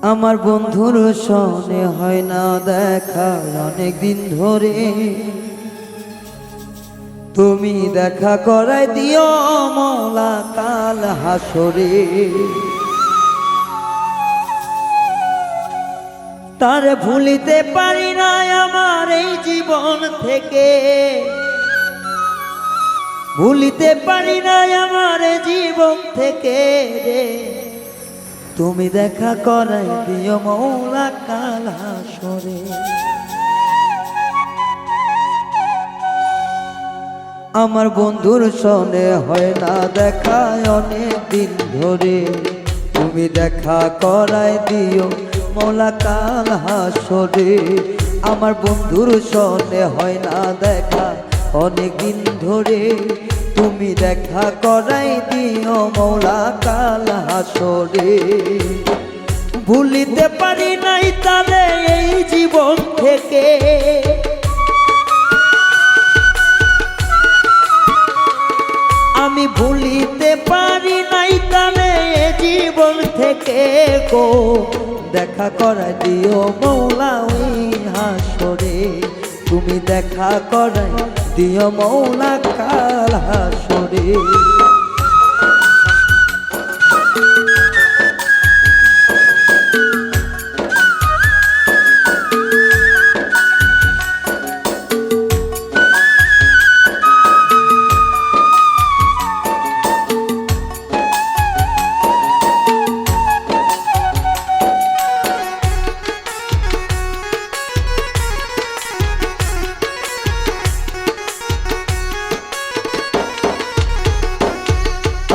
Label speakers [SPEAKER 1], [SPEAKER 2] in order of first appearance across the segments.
[SPEAKER 1] আমার বন্ধুর সনে হয় না দেখা অনেক দিন ধরে, তুমি দেখা করাই দিও মওলা কাল হাসরে। তারে ভুলিতে পারি না আমার এই জীবন থেকে, ভুলিতে পারি না আমার এই জীবন থেকে রে। তুমি দেখা করাই দিও মওলা কাল হাসরে। আমার বন্ধুর সনে হয় না দেখা অনেক দিন ধরে, তুমি দেখা করাই দিও মওলা কাল হাসরে। আমার বন্ধুর সনে হয় না দেখা অনেক দিন ধরে, তুমি দেখা করাই দিও মওলা কাল হাসরে। ভুলিতে পারি নাই তারে এই জীবন থেকে, আমি ভুলিতে পারি নাই তারে জীবন থেকে গো। দেখা করাই দিও মওলা ওই হাসরে, তুমি দেখা করাই দিও মওলা কাল হাসরে।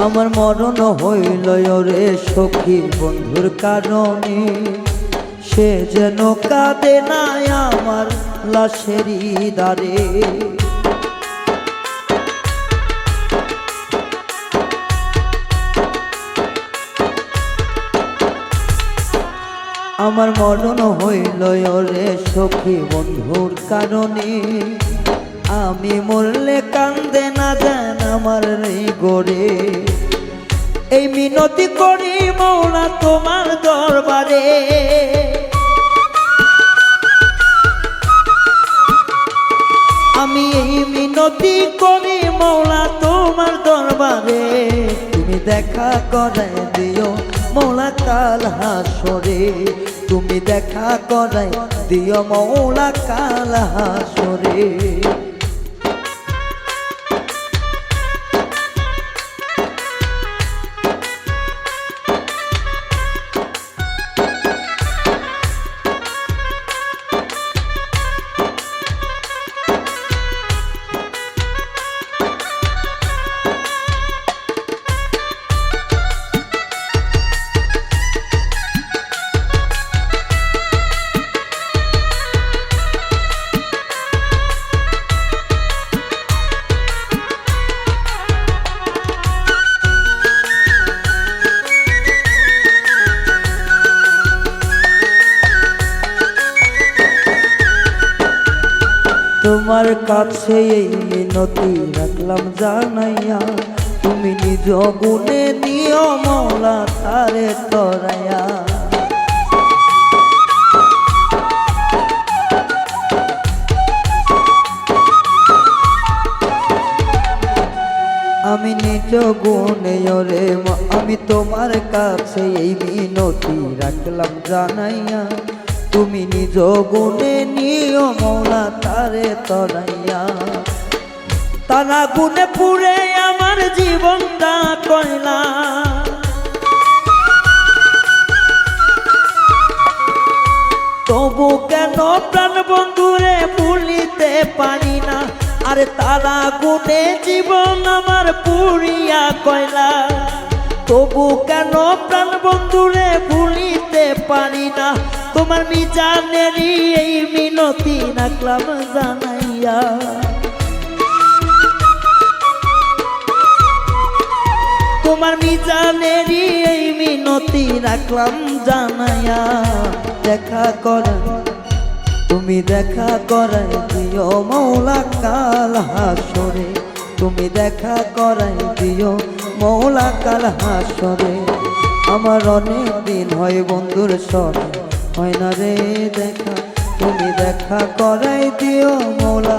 [SPEAKER 1] আমার মরণ হইল রে সখী বন্ধুর কারণে, সে যেন কাঁদে না আমার লাশেরই দ্বারে। আমার মরণ হইল রে সখী বন্ধুর কারণে, আমি মরলে কান্দে না যেন আমার এই গড়ে। এই মিনতি করি মওলা তোমার দরবারে, আমি এই মিনতি করি মওলা তোমার দরবারে। তুমি দেখা করাই দিও মওলা কাল হাসরে, তুমি দেখা করাই দিও মওলা কাল হাসরে। তোমার কাছে এই মিনতি রাখলাম জানাইয়া, তুমি নিজ গুণে দিও মওলা তারে তরাইয়া। আমি নিজ গুণে রে আমি তোমার কাছে এই মিনতি রাখলাম জানাইয়া, তুমি নিজ গুণে নিও মওলা তারে তরাইয়া। তারা গুণে পুরে আমার জীবনটা কয়লা, তবু কেন প্রাণ বন্ধুরে ভুলিতে পারি না। আরে তারা গুণে জীবন আমার পুরিয়া কয়লা, তবু কেন প্রাণ বন্ধুরে ভুলিতে পারি না। তোমার মিজানেরই এই মিনতি রাখলাম জানাইয়া, তোমার মিজানেরই এই মিনতি রাখলাম জানাইয়া। দেখা করাই তুমি দেখা করাই দিও মওলা কাল হাসরে, তুমি দেখা করাই দিও মওলা কাল হাসরে। আমার অনেক দিন হয় বন্ধুর সনে হয় না রে দেখা, তুমি দেখা করাই দিও মৌলা।